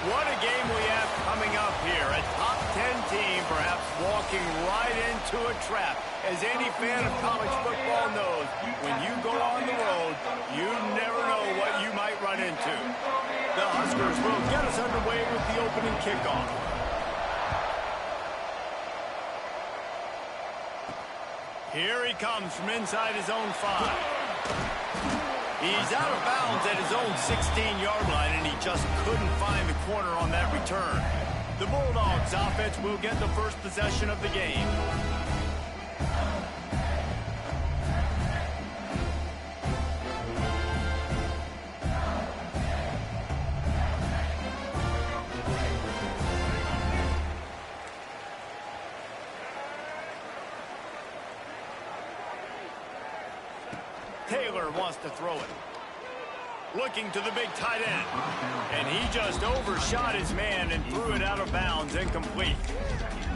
What a game we have coming up here. A top 10 team perhaps walking right into a trap. As any fan of college football knows, when you go on the road, you never know what you might run into. The Huskers will get us underway with the opening kickoff. Here he comes from inside his own 5. He's out of bounds at his own 16-yard line, and he just couldn't find the corner on that return. The Bulldogs offense will get the first possession of the game. Taylor wants to throw it. Looking to the big tight end. And he just overshot his man and threw it out of bounds, incomplete.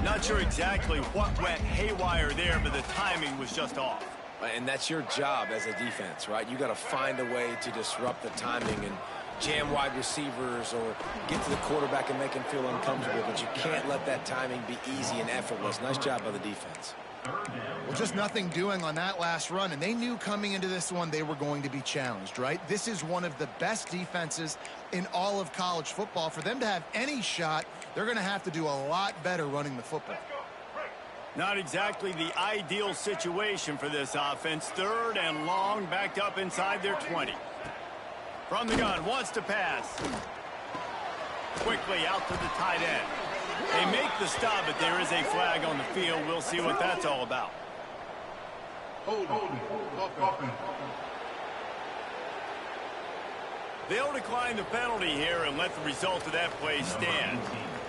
Not sure exactly what went haywire there, but the timing was just off. And that's your job as a defense, right? You got to find a way to disrupt the timing and jam wide receivers or get to the quarterback and make him feel uncomfortable, but you can't let that timing be easy and effortless. Nice job by the defense. Well, just nothing doing on that last run, and they knew coming into this one they were going to be challenged, right? This is one of the best defenses in all of college football. For them to have any shot, they're going to have to do a lot better running the football. Not exactly the ideal situation for this offense. 3rd and long, backed up inside their 20. From the gun, wants to pass. Quickly out to the tight end. They make the stop, but there is a flag on the field. We'll see what that's all about. They'll decline the penalty here and let the result of that play stand.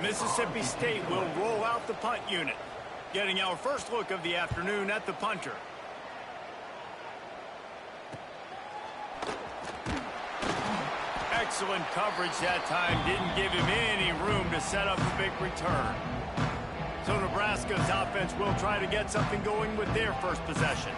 Mississippi State will roll out the punt unit. Getting our first look of the afternoon at the punter. Excellent coverage that time. Didn't give him any room to set up a big return. So Nebraska's offense will try to get something going with their first possession.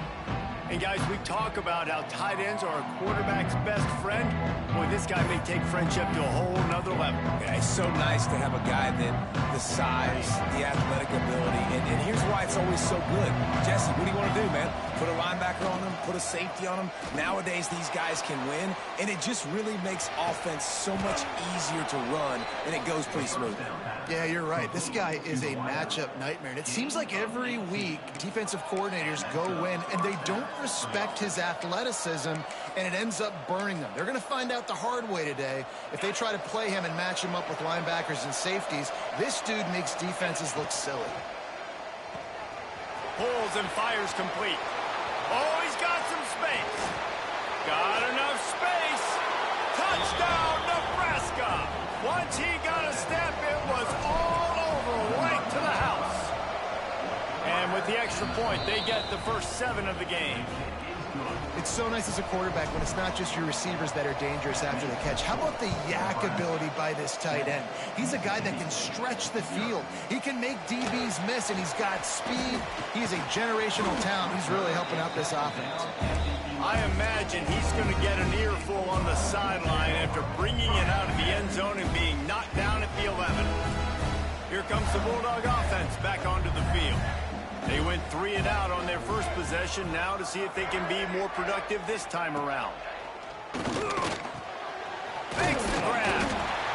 And guys, we talk about how tight ends are a quarterback's best friend. Boy, this guy may take friendship to a whole nother level. Yeah, it's so nice to have a guy that the size, the athletic ability, and here's why it's always so good. Jesse, what do you want to do, man? Put a linebacker on them, put a safety on them. Nowadays, these guys can win, and it just really makes offense so much easier to run, and it goes pretty smooth. Yeah, you're right. This guy is a matchup nightmare, and it seems like every week defensive coordinators go in, and they don't respect his athleticism, and it ends up burning them. They're going to find out the hard way today. If they try to play him and match him up with linebackers and safeties, this dude makes defenses look silly. Pulls and fires complete. Oh, he's got some space. Got enough space. Touchdown, Nebraska. Once he got a step, it was all over, right to the house. And with the extra point, they get the first 7 of the game. It's so nice as a quarterback when it's not just your receivers that are dangerous after the catch. How about the yak ability by this tight end? He's a guy that can stretch the field. He can make DBs miss, and he's got speed. He's a generational talent. He's really helping out this offense. I imagine he's going to get an earful on the sideline after bringing it out of the end zone and being knocked down at the 11. Here comes the Bulldog offense back onto the field. They went 3 and out on their first possession, now to see if they can be more productive this time around. Makes the grab.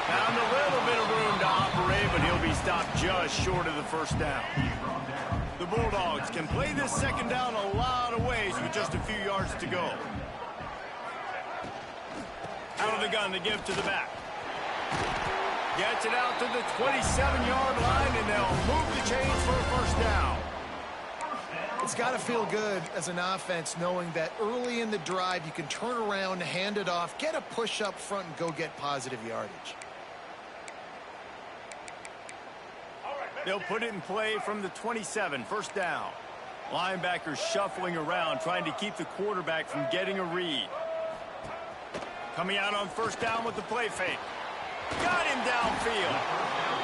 Found a little bit of room to operate, but he'll be stopped just short of the first down. The Bulldogs can play this second down a lot of ways with just a few yards to go. Out of the gun to give to the back. Gets it out to the 27-yard line, and they'll move the chains for a first down. It's got to feel good as an offense knowing that early in the drive you can turn around, hand it off, get a push up front, and go get positive yardage. They'll put it in play from the 27, first down. Linebackers shuffling around, trying to keep the quarterback from getting a read. Coming out on first down with the play fake. Got him downfield.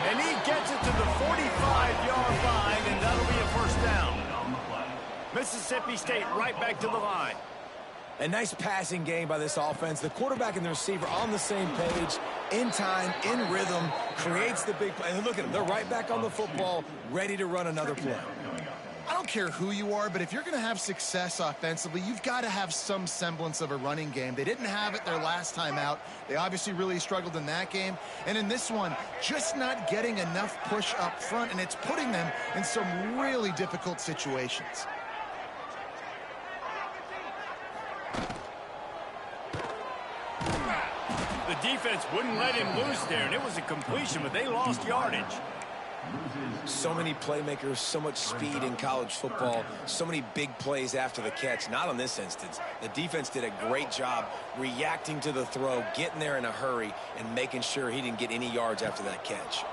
And he gets it to the 45-yard line, and that'll be a first down. Mississippi State right back to the line. A nice passing game by this offense. The quarterback and the receiver on the same page. in time, in rhythm, creates the big play. And look at them. They're right back on the football, ready to run another play. I don't care who you are, but if you're going to have success offensively, you've got to have some semblance of a running game. They didn't have it their last time out. They obviously really struggled in that game. And in this one, just not getting enough push up front, and it's putting them in some really difficult situations. The defense wouldn't let him loose there, and it was a completion, but they lost yardage. So many playmakers, so much speed in college football, so many big plays after the catch. Not on this instance. The defense did a great job reacting to the throw, getting there in a hurry, and making sure he didn't get any yards after that catch.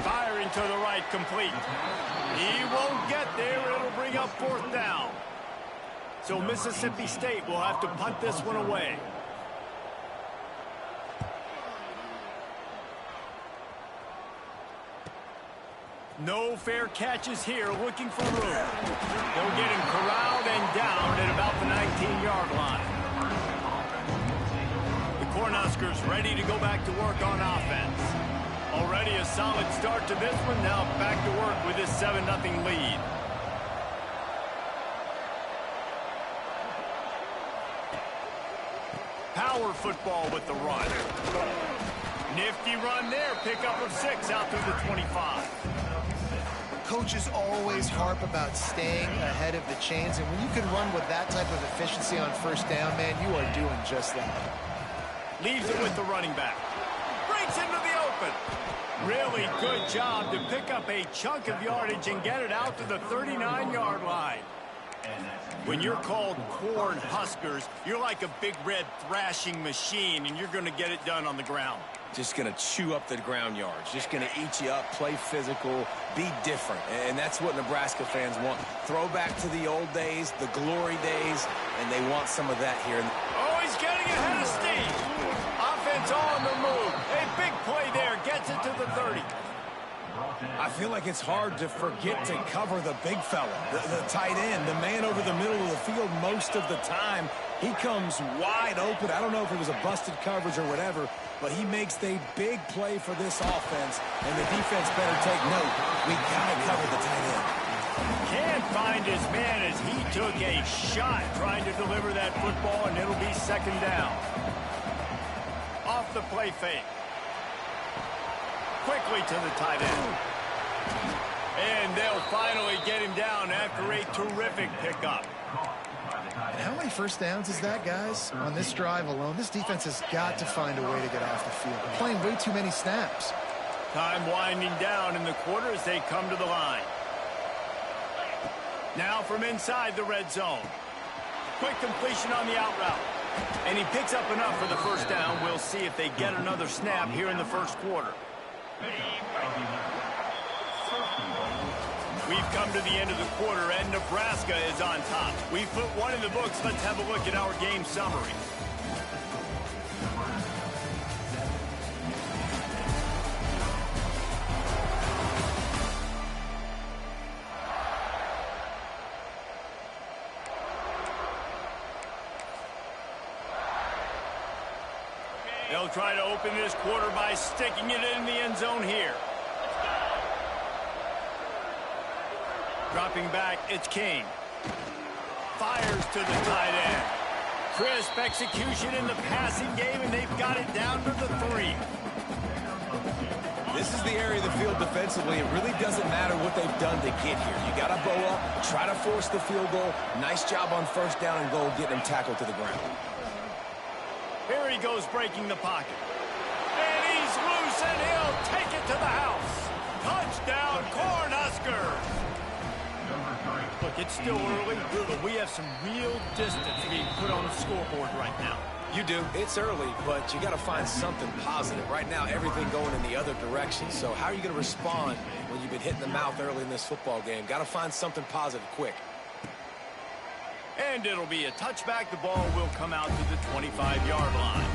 Firing to the right, complete. He won't get there. It'll bring up 4th down. So Mississippi State will have to punt this one away. No fair catches here, looking for room. They'll get him corralled and down at about the 19-yard line. The Cornhuskers ready to go back to work on offense. Already a solid start to this one, now back to work with this 7-0 lead. Power football with the run. Nifty run there, pickup of 6 out through the 25. Coaches always harp about staying ahead of the chains, and when you can run with that type of efficiency on 1st down, man, you are doing just that. Leaves it with the running back. Breaks into the open. Really good job to pick up a chunk of yardage and get it out to the 39-yard line. When you're called Cornhuskers, you're like a big red thrashing machine, and you're going to get it done on the ground. Just going to chew up the ground yards. Just going to eat you up, play physical, be different. And that's what Nebraska fans want. Throw back to the old days, the glory days, and they want some of that here. Oh, he's getting ahead of steam. Offense on the move. A big play there. Gets it to the 30. I feel like it's hard to forget to cover the big fella, the tight end, the man over the middle of the field most of the time. He comes wide open. I don't know if it was a busted coverage or whatever, but he makes the big play for this offense, and the defense better take note. We got to cover the tight end. Can't find his man as he took a shot trying to deliver that football, and it'll be 2nd down. Off the play fake. Quickly to the tight end. And they'll finally get him down after a terrific pickup. And how many 1st downs is that, guys? On this drive alone, this defense has got to find a way to get off the field. They're playing way too many snaps. Time winding down in the quarter as they come to the line. Now from inside the red zone. Quick completion on the out route. And he picks up enough for the 1st down. We'll see if they get another snap here in the 1st quarter. We've come to the end of the quarter, and Nebraska is on top. We've put one in the books. Let's have a look at our game summary. They'll try to open this quarter by sticking it in the end zone here. Dropping back, it's King. Fires to the tight end. Crisp execution in the passing game, and they've got it down to the 3. This is the area of the field defensively. It really doesn't matter what they've done to get here. You got to bow up, try to force the field goal. Nice job on 1st down and goal, getting him tackled to the ground. Here he goes breaking the pocket. And he's loose, and he'll take it to the house. Touchdown, Cornhuskers. Look, it's still early, but we have some real distance being put on the scoreboard right now. You do. It's early, but you got to find something positive. Right now, everything going in the other direction. So how are you going to respond when you've been hit in the mouth early in this football game? Got to find something positive quick. And it'll be a touchback. The ball will come out to the 25-yard line.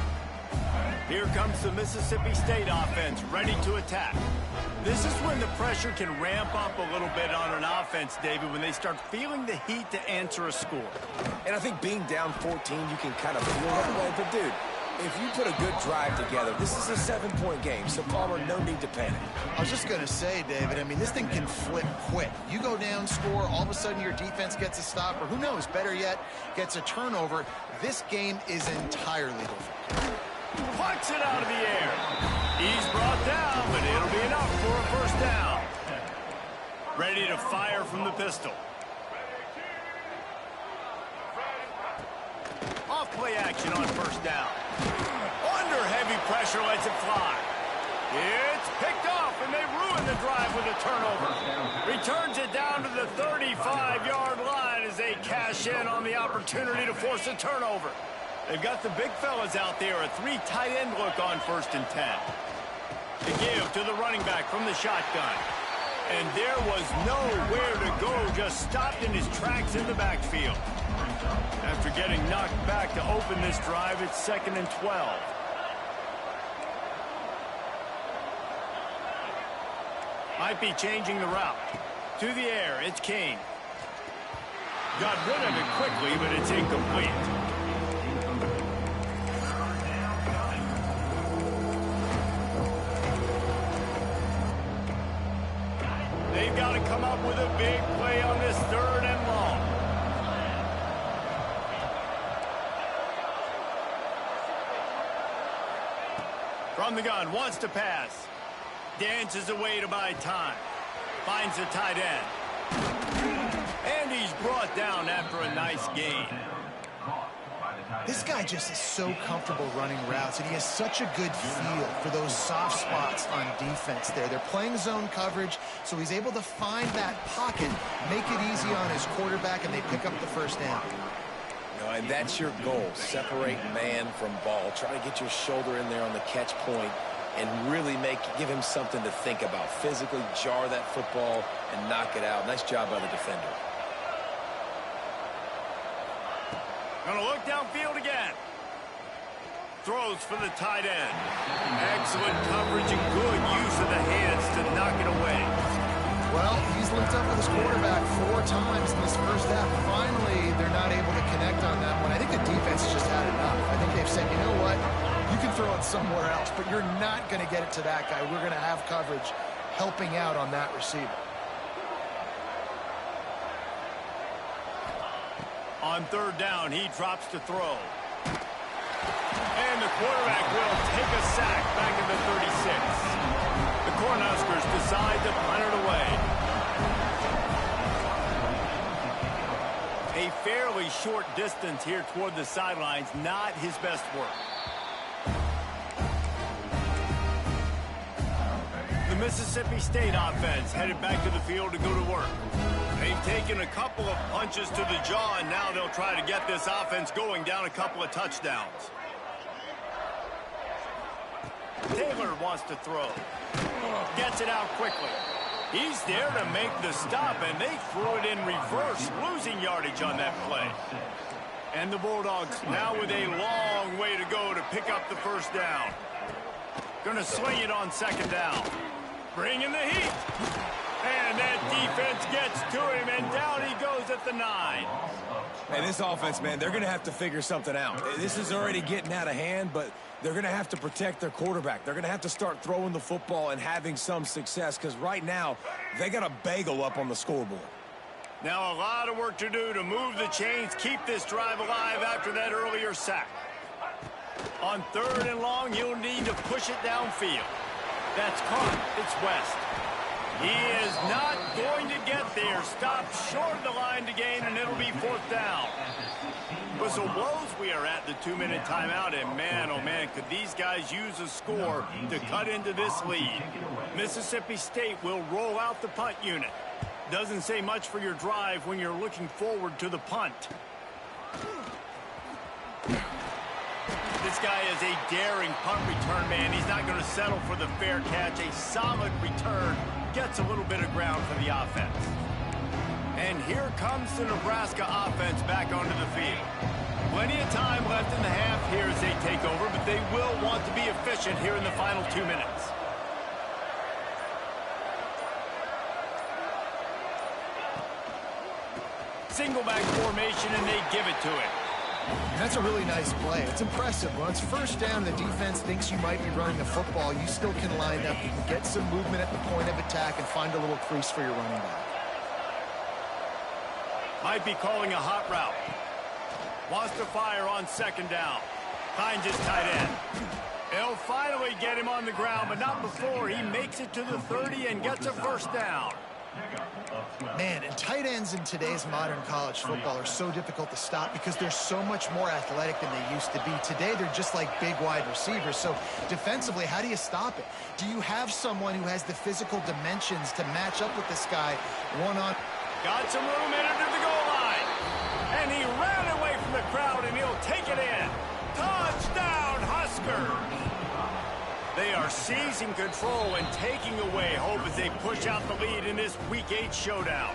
Here comes the Mississippi State offense ready to attack. This is when the pressure can ramp up a little bit on an offense, David, when they start feeling the heat to answer a score. And I think being down 14, you can kind of feel that way. But, dude, if you put a good drive together, this is a 7-point game, so Palmer, no need to panic. I was just going to say, David, I mean, this thing can flip quick. You go down, score, all of a sudden your defense gets a stop, or who knows, better yet, gets a turnover. This game is entirely different. Plucks it out of the air. He's brought down, but it'll be enough for a first down. Ready to fire from the pistol. Off-play action on first down. Under heavy pressure, lets it fly. It's picked off, and they ruin the drive with a turnover. Returns it down to the 35-yard line as they cash in on the opportunity to force a turnover. They've got the big fellas out there, a 3 tight end look on 1st and 10. To give to the running back from the shotgun. And there was nowhere to go, just stopped in his tracks in the backfield. After getting knocked back to open this drive, it's 2nd and 12. Might be changing the route. To the air, it's King. Got rid of it quickly, but it's incomplete. They've got to come up with a big play on this 3rd and long. From the gun, wants to pass. Dances away to buy time. Finds the tight end. And he's brought down after a nice gain. This guy just is so comfortable running routes, and he has such a good feel for those soft spots on defense there. They're playing zone coverage, so he's able to find that pocket, make it easy on his quarterback, and they pick up the first down. And that's your goal. Separate man from ball. Try to get your shoulder in there on the catch point and really give him something to think about. Physically jar that football and knock it out. Nice job by the defender. Gonna look downfield again. Throws for the tight end. Excellent coverage and good use of the hands to knock it away. Well, he's linked up with his quarterback 4 times in this first half. Finally, they're not able to connect on that one. I think the defense just had enough. I think they've said, you know what? You can throw it somewhere else, but you're not going to get it to that guy. We're going to have coverage helping out on that receiver. On 3rd down, he drops to throw. And the quarterback will take a sack back at the 36. The Cornhuskers decide to punt it away. A fairly short distance here toward the sidelines, not his best work. The Mississippi State offense headed back to the field to go to work. They've taken a couple of punches to the jaw, and now they'll try to get this offense going down a couple of touchdowns. Taylor wants to throw. Gets it out quickly. He's there to make the stop, and they threw it in reverse, losing yardage on that play. And the Bulldogs now with a long way to go to pick up the first down. Gonna sling it on 2nd down. Bringing the heat. And that defense gets to him, and down he goes at the 9. And this offense, man, they're going to have to figure something out. This is already getting out of hand, but they're going to have to protect their quarterback. They're going to have to start throwing the football and having some success, because right now, they got a bagel up on the scoreboard. Now a lot of work to do to move the chains, keep this drive alive after that earlier sack. On 3rd and long, you'll need to push it downfield. That's caught. It's West. He is not going to get there. Stopped short of the line to gain, and it'll be 4th down. Whistle blows. We are at the 2-minute timeout, and man, oh man, could these guys use a score to cut into this lead. Mississippi State will roll out the punt unit. Doesn't say much for your drive when you're looking forward to the punt. This guy is a daring punt return man. He's not going to settle for the fair catch. A solid return. Gets a little bit of ground for the offense. And here comes the Nebraska offense back onto the field. Plenty of time left in the half here as they take over, but they will want to be efficient here in the final 2 minutes. Single back formation, and they give it to him. And that's a really nice play. It's impressive. When it's first down, the defense thinks you might be running the football. You still can line up. You can get some movement at the point of attack and find a little crease for your running back. Might be calling a hot route. Wants to fire on second down. Finds his tight end. They'll finally get him on the ground, but not before he makes it to the 30 and gets a first down. Man, and tight ends in today's modern college football are so difficult to stop because they're so much more athletic than they used to be. Today, they're just like big wide receivers. So defensively, how do you stop it? Do you have someone who has the physical dimensions to match up with this guy one-on? Got some room in under the goal line. And he ran away from the crowd, and he'll take it in. Touchdown, Huskers! They are seizing control and taking away hope as they push out the lead in this Week 8 showdown.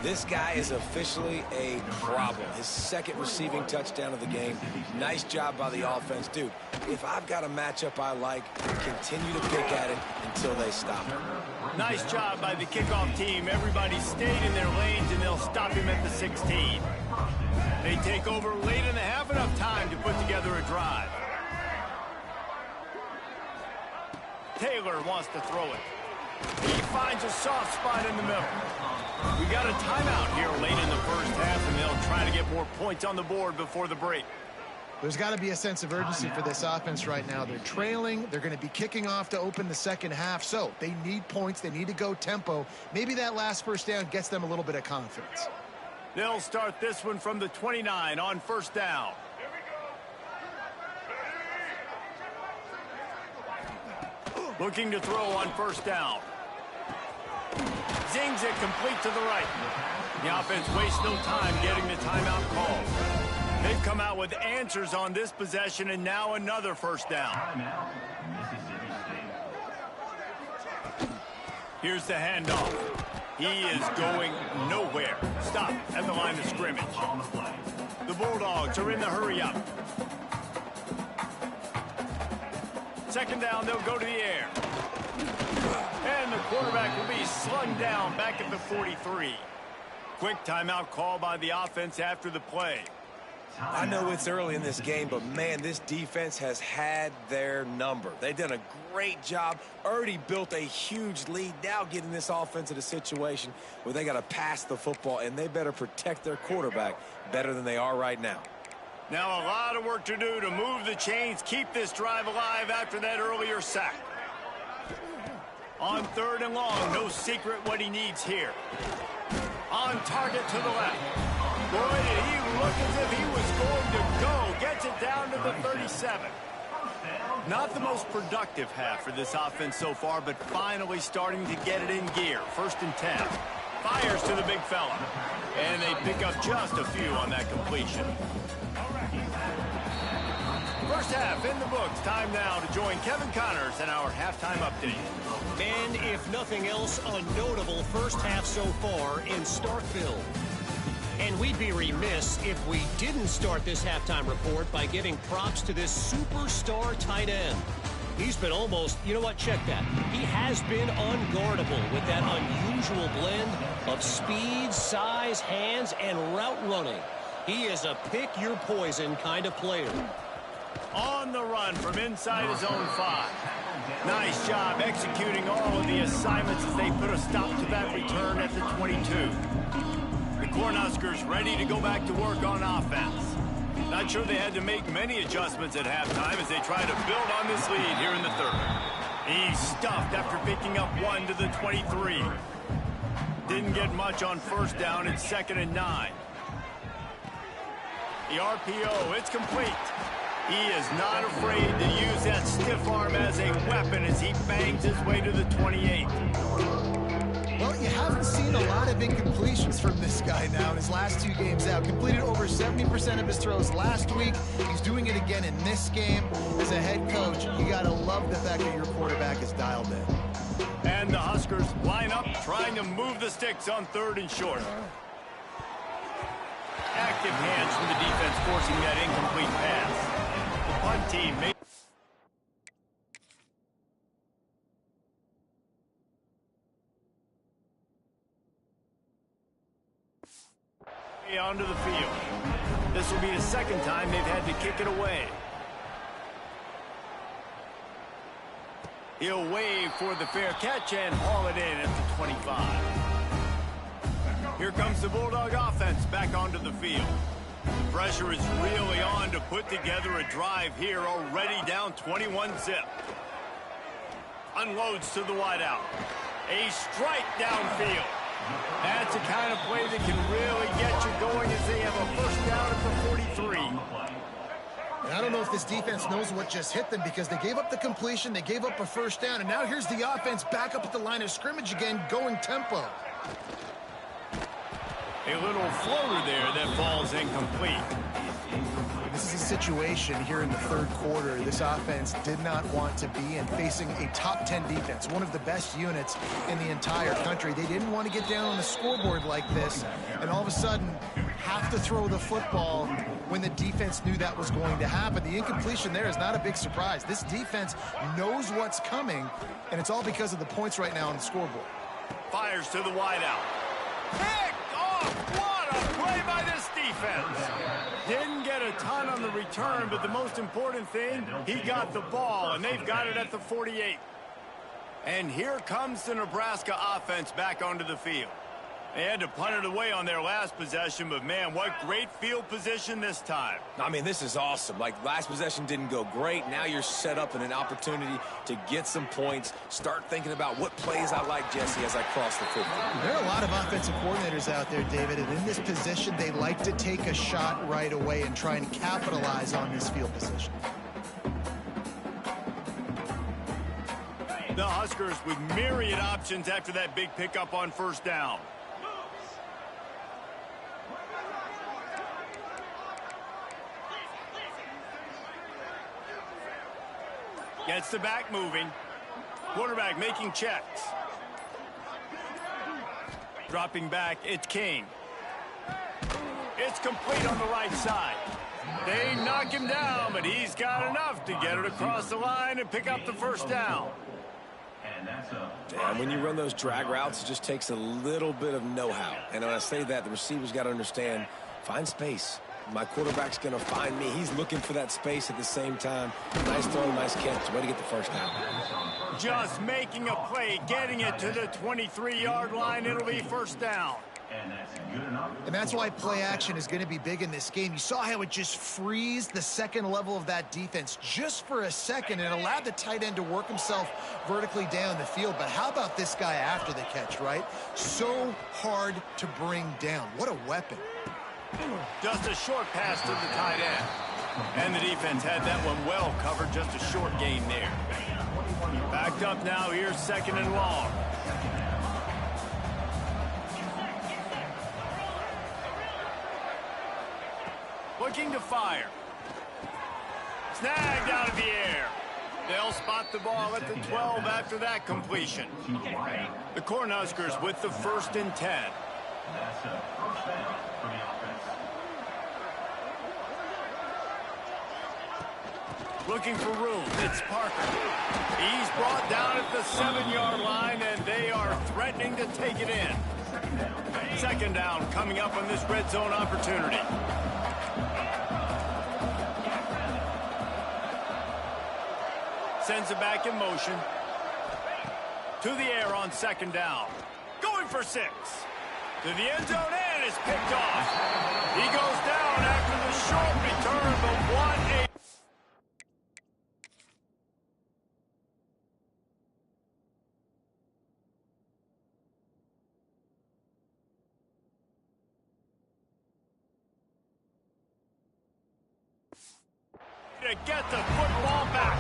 This guy is officially a problem. His second receiving touchdown of the game. Nice job by the offense. Dude, if I've got a matchup I like, continue to pick at it until they stop it. Nice job by the kickoff team. Everybody stayed in their lanes, and they'll stop him at the 16. They take over late in the half, enough time to put together a drive. Taylor wants to throw it. He finds a soft spot in the middle. We got a timeout here late in the first half, and they'll try to get more points on the board before the break. There's got to be a sense of urgency for this offense right now. They're trailing. They're going to be kicking off to open the second half, so they need points. They need to go tempo. Maybe that last first down gets them a little bit of confidence. They'll start this one from the 29 on first down. Looking to throw on first down. Zings it complete to the right. The offense wastes no time getting the timeout called. They've come out with answers on this possession, and now another first down. Here's the handoff. He is going nowhere. Stop at the line of scrimmage. The Bulldogs are in the hurry-up. Second down, they'll go to the air. And the quarterback will be slung down back at the 43. Quick timeout call by the offense after the play. I know it's early in this game, but man, this defense has had their number. They've done a great job, already built a huge lead, now getting this offense in a situation where they got to pass the football, and they better protect their quarterback better than they are right now. Now a lot of work to do to move the chains, keep this drive alive after that earlier sack. On third and long, no secret what he needs here. On target to the left. Boy, did he look as if he was going to go. Gets it down to the 37. Not the most productive half for this offense so far, but finally starting to get it in gear. First and 10. Fires to the big fella. And they pick up just a few on that completion. First half in the books. Time now to join Kevin Connors in our halftime update. And if nothing else, a notable first half so far in Starkville. And we'd be remiss if we didn't start this halftime report by giving props to this superstar tight end. He's been almost, you know what, check that. He has been unguardable with that unusual blend of speed, size, hands, and route running. He is a pick-your-poison kind of player. On the run from inside his own 5. Nice job executing all of the assignments as they put a stop to that return at the 22. The Cornhuskers ready to go back to work on offense. Not sure they had to make many adjustments at halftime as they try to build on this lead here in the third. He's stuffed after picking up 1 to the 23. Didn't get much on first down. It's 2nd and 9. The RPO, it's complete. He is not afraid to use that stiff arm as a weapon as he bangs his way to the 28. Well, you haven't seen a lot of incompletions from this guy now in his last 2 games out. Completed over 70% of his throws last week. He's doing it again in this game. As a head coach, you got to love the fact that your quarterback is dialed in. And the Huskers line up, trying to move the sticks on 3rd and short. Active hands from the defense forcing that incomplete pass. The punt team made onto the field. This will be the second time they've had to kick it away. He'll wave for the fair catch and haul it in at the 25. Here comes the Bulldog offense back onto the field. The pressure is really on to put together a drive here, already down 21-zip. Unloads to the wideout. A strike downfield. That's the kind of play that can really get you going as they have a first down at the 43. And I don't know if this defense knows what just hit them, because they gave up the completion, they gave up a first down, and now here's the offense back up at the line of scrimmage again, going tempo. A little floater there that falls incomplete. This is a situation here in the third quarter this offense did not want to be in, facing a top 10 defense, one of the best units in the entire country. They didn't want to get down on the scoreboard like this and all of a sudden have to throw the football when the defense knew that was going to happen. The incompletion there is not a big surprise. This defense knows what's coming, and it's all because of the points right now on the scoreboard. Fires to the wideout. Picked off! What a play by this defense! Didn't get a ton on the return, but the most important thing, he got the ball, and they've got it at the 48. And here comes the Nebraska offense back onto the field. They had to punt it away on their last possession, but man, what great field position this time. I mean, this is awesome. Like, last possession didn't go great. Now you're set up in an opportunity to get some points. Start thinking about what plays I like, Jesse, as I cross the 50. There are a lot of offensive coordinators out there, David, and in this position, they like to take a shot right away and try and capitalize on this field position. The Huskers with myriad options after that big pickup on first down. Gets the back moving. Quarterback making checks. Dropping back, it's King. It's complete on the right side. They knock him down, but he's got enough to get it across the line and pick up the first down. And when you run those drag routes, it just takes a little bit of know-how. And when I say that, the receiver's got to understand, find space. My quarterback's going to find me. He's looking for that space at the same time. Nice throw, nice catch. Way to get the first down. Just making a play, getting it to the 23-yard line. It'll be first down. And that's why play action is going to be big in this game. You saw how it just freezed the second level of that defense just for a second and allowed the tight end to work himself vertically down the field. But how about this guy after the catch, right? So hard to bring down. What a weapon. Just a short pass to the tight end. And the defense had that one well covered, just a short gain there. Backed up now, here's second and long. Looking to fire. Snagged out of the air. They'll spot the ball at the 12 after that completion. The Cornhuskers with the 1st and 10. That's a first down for the offense. Looking for room. It's Parker. He's brought down at the 7-yard line, and they are threatening to take it in. Second down coming up on this red zone opportunity. Sends it back in motion. To the air on second down. Going for 6. To the end zone, and is picked off. He goes down after the short return, but 1-8. To get the football back.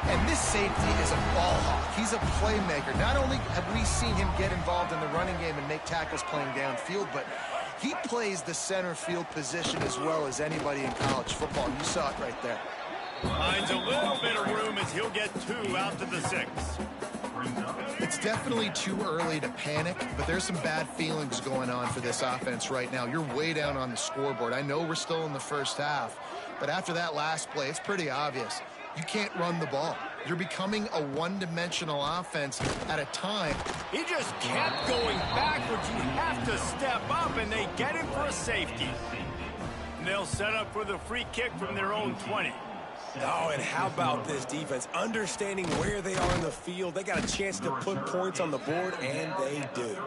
And this safety is a ball hawk. He's a playmaker. Not only have we seen him get involved in the running game and make tackles playing downfield, but he plays the center field position as well as anybody in college football. You saw it right there. Finds a little bit of room as he'll get 2 out to the 6. It's definitely too early to panic, but there's some bad feelings going on for this offense right now. You're way down on the scoreboard. I know we're still in the first half, but after that last play, it's pretty obvious. You can't run the ball. You're becoming a one-dimensional offense at a time He just kept going backwards. You have to step up, and they get him for a safety. And they'll set up for the free kick from their own 20. Oh, and how about this defense? Understanding where they are in the field. They got a chance to put points on the board, and they do.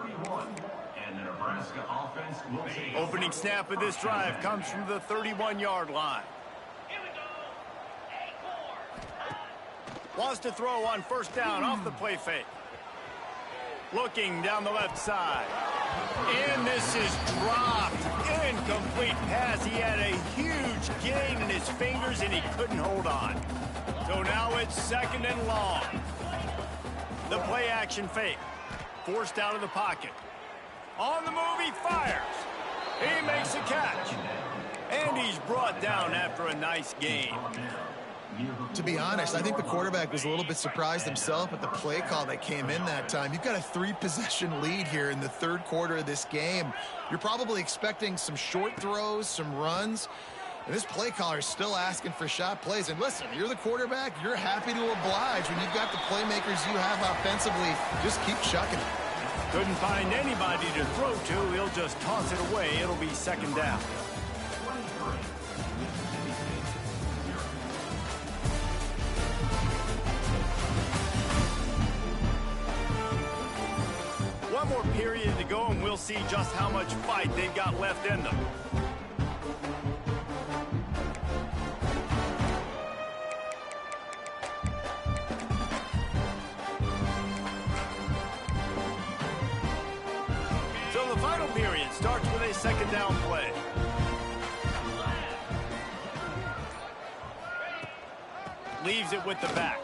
Opening snap of this drive comes from the 31-yard line. Wants to throw on first down off the play fake. Looking down the left side. And this is dropped. Incomplete pass. He had a huge gain in his fingers, and he couldn't hold on. So now it's second and long. The play action fake. Forced out of the pocket. On the move, he fires. He makes a catch. And he's brought down after a nice gain. To be honest, I think the quarterback was a little bit surprised himself at the play call that came in that time. You've got a 3-possession lead here in the third quarter of this game. You're probably expecting some short throws, some runs. And this play caller is still asking for shot plays. And listen, you're the quarterback. You're happy to oblige when you've got the playmakers you have offensively. Just keep chucking it. Couldn't find anybody to throw to. He'll just toss it away. It'll be second down. One more period to go, and we'll see just how much fight they've got left in them. So the final period starts with a second down play. Leaves it with the back.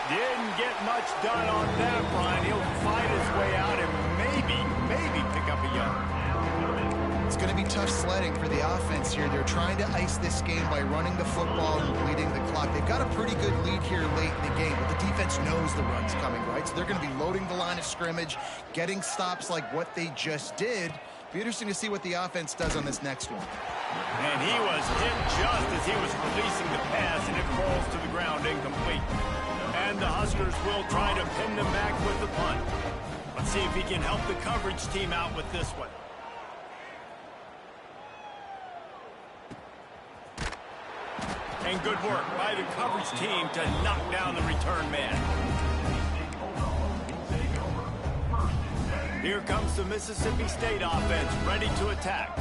Didn't get much done on that run. He'll fight his way out and maybe pick up a yard. It's going to be tough sledding for the offense here. They're trying to ice this game by running the football and bleeding the clock. They've got a pretty good lead here late in the game, but the defense knows the run's coming, right? So they're going to be loading the line of scrimmage, getting stops like what they just did. Be interesting to see what the offense does on this next one. And he was hit just as he was releasing the pass, and it falls to the ground incomplete. And the Huskers will try to pin them back with the punt. Let's see if he can help the coverage team out with this one. And good work by the coverage team to knock down the return man. Here comes the Mississippi State offense ready to attack.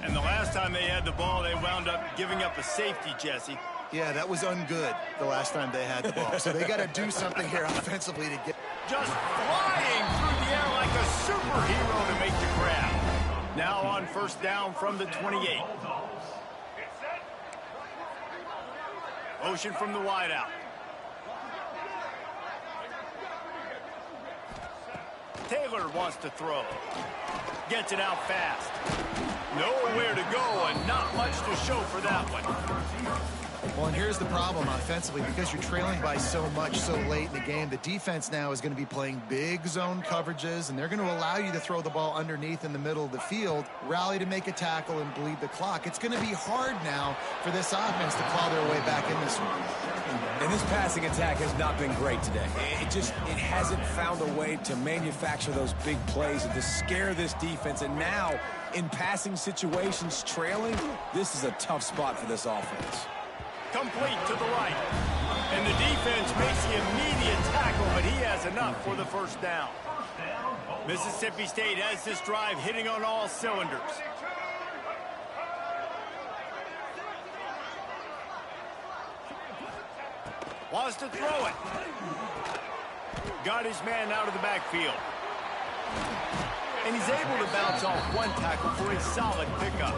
And the last time they had the ball, they wound up giving up a safety, Jesse. Yeah, that was ungood the last time they had the ball. So they got to do something here offensively to get... Just flying through the air like a superhero to make the grab. Now on first down from the 28. Motion from the wideout. Taylor wants to throw. Gets it out fast. Nowhere to go and not much to show for that one. Well, and here's the problem offensively. Because you're trailing by so much so late in the game, the defense now is going to be playing big zone coverages, and they're going to allow you to throw the ball underneath in the middle of the field, rally to make a tackle, and bleed the clock. It's going to be hard now for this offense to claw their way back in this one. And this passing attack has not been great today. It hasn't found a way to manufacture those big plays and to scare this defense. And now, in passing situations, trailing, this is a tough spot for this offense. Complete to the right. And the defense makes the immediate tackle, but he has enough for the first down. Mississippi State has this drive hitting on all cylinders. Wants to throw it. Got his man out of the backfield. And he's able to bounce off one tackle for a solid pickup.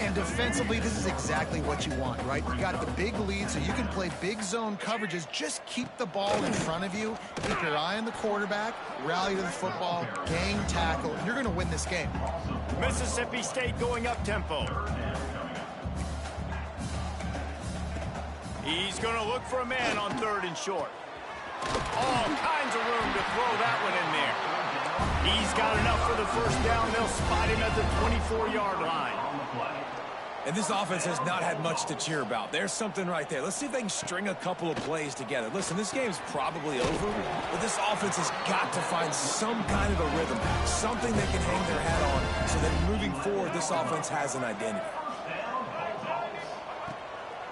And defensively, this is exactly what you want, right? You got the big lead, so you can play big zone coverages. Just keep the ball in front of you. Keep your eye on the quarterback. Rally to the football. Gang tackle. And you're going to win this game. Mississippi State going up tempo. He's going to look for a man on third and short. All kinds of room to throw that one in there. He's got enough for the first down. They'll spot him at the 24-yard line. And this offense has not had much to cheer about. There's something right there. Let's see if they can string a couple of plays together. Listen, this game's probably over, but this offense has got to find some kind of a rhythm, something they can hang their hat on so that moving forward, this offense has an identity.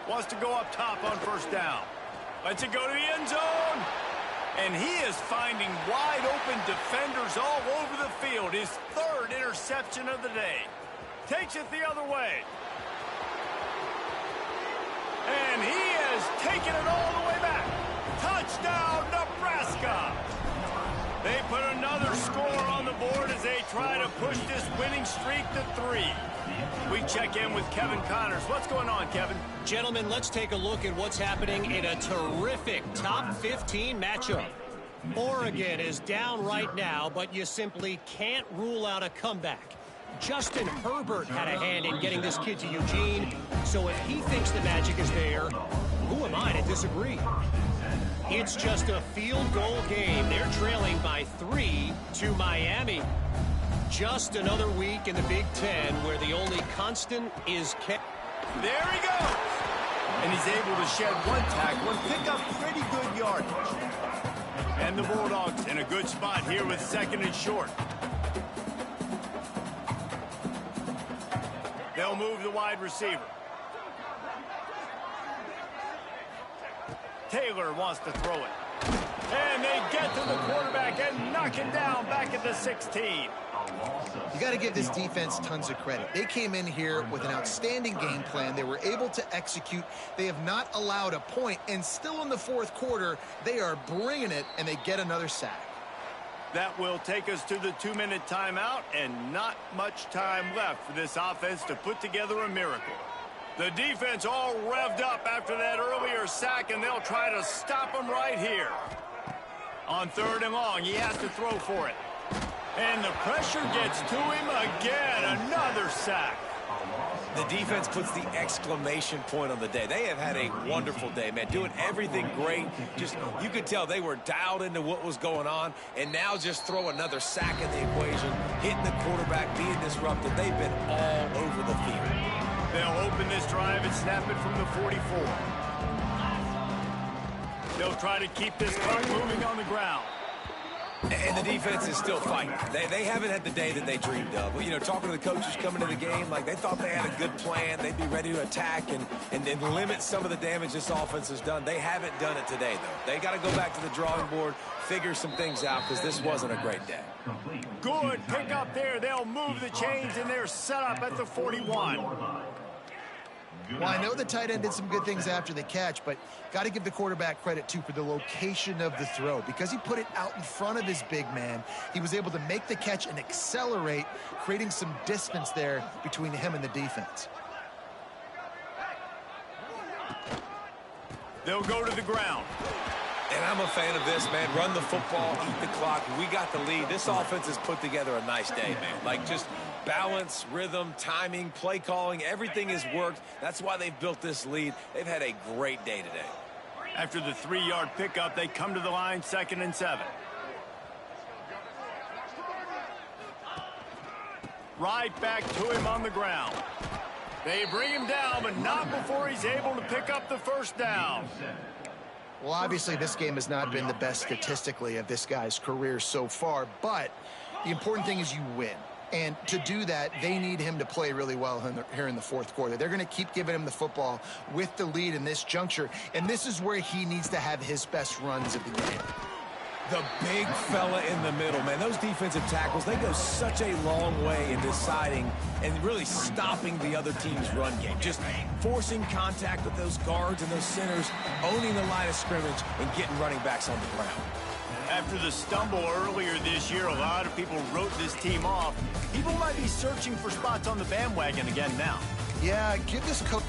Wants to go up top on first down. Lets it go to the end zone. And he is finding wide open defenders all over the field. His third interception of the day. Takes it the other way. And he has taken it all the way back. Touchdown, Nebraska. They put another score on the board as they try to push this winning streak to 3. We check in with Kevin Connors. What's going on, Kevin? Gentlemen, let's take a look at what's happening in a terrific top 15 matchup. Oregon is down right now, but you simply can't rule out a comeback. Justin Herbert had a hand in getting this kid to Eugene, so if he thinks the magic is there, who am I to disagree? It's just a field goal game. They're trailing by 3 to Miami. Just another week in the Big Ten where the only constant is kept. There he goes. And he's able to shed one tackle and pick up pretty good yardage. And the Bulldogs in a good spot here with second and short. They'll move the wide receiver. Taylor wants to throw it. And they get to the quarterback and knock it down back at the 16. You got to give this defense tons of credit. They came in here with an outstanding game plan. They were able to execute. They have not allowed a point, and still in the fourth quarter, they are bringing it, and they get another sack. That will take us to the 2-minute timeout, and not much time left for this offense to put together a miracle. The defense all revved up after that earlier sack, and they'll try to stop him right here. On third and long, he has to throw for it. And the pressure gets to him again. Another sack. The defense puts the exclamation point on the day. They have had a wonderful day, man, doing everything great. Just, you could tell they were dialed into what was going on, and now just throw another sack in the equation, hitting the quarterback, being disruptive. They've been all over the field. They'll open this drive and snap it from the 44. They'll try to keep this clock moving on the ground. And the defense is still fighting. They haven't had the day that they dreamed of. Well, you know, talking to the coaches coming to the game, like they thought they had a good plan. They'd be ready to attack and limit some of the damage this offense has done. They haven't done it today, though. They got to go back to the drawing board, figure some things out, because this wasn't a great day. Good pick up there. They'll move the chains, and they're set up at the 41. Well, I know the tight end did some good things after the catch, but got to give the quarterback credit, too, for the location of the throw. Because he put it out in front of his big man, he was able to make the catch and accelerate, creating some distance there between him and the defense. They'll go to the ground. And I'm a fan of this, man. Run the football, eat the clock. We got the lead. This offense has put together a nice day, man. Like, just balance, rhythm, timing, play calling, everything has worked. That's why they've built this lead. They've had a great day today. After the 3-yard pickup, they come to the line, 2nd and 7. Right back to him on the ground. They bring him down, but not before he's able to pick up the first down. Well, obviously, this game has not been the best statistically of this guy's career so far, but the important thing is you win. And to do that, they need him to play really well here in the fourth quarter. They're going to keep giving him the football with the lead in this juncture, and this is where he needs to have his best runs of the game. The big fella in the middle, man. Those defensive tackles, they go such a long way in deciding and really stopping the other team's run game. Just forcing contact with those guards and those centers, owning the line of scrimmage, and getting running backs on the ground. After the stumble earlier this year, a lot of people wrote this team off. People might be searching for spots on the bandwagon again now. Yeah, give this coach